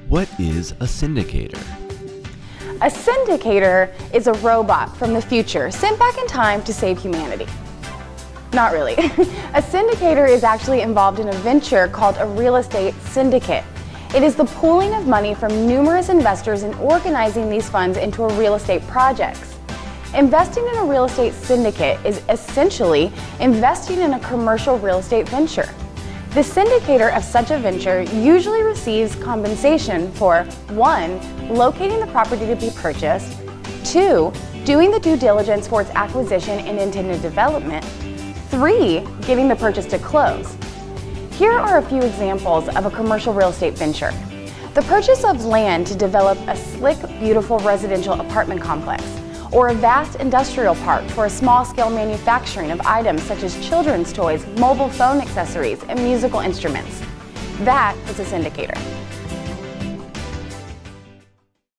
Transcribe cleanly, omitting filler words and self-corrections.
What is a syndicator? A syndicator is a robot from the future sent back in time to save humanity. Not really. A syndicator is actually involved in a venture called a real estate syndicate. It is the pooling of money from numerous investors and organizing these funds into a real estate projects. Investing in a real estate syndicate is essentially investing in a commercial real estate venture. The syndicator of such a venture usually receives compensation for 1. Locating the property to be purchased, 2. Doing the due diligence for its acquisition and intended development, 3. Getting the purchase to close. Here are a few examples of a commercial real estate venture. The purchase of land to develop a slick, beautiful residential apartment complex, or a vast industrial park for a small-scale manufacturing of items such as children's toys, mobile phone accessories, and musical instruments. That is a syndicator.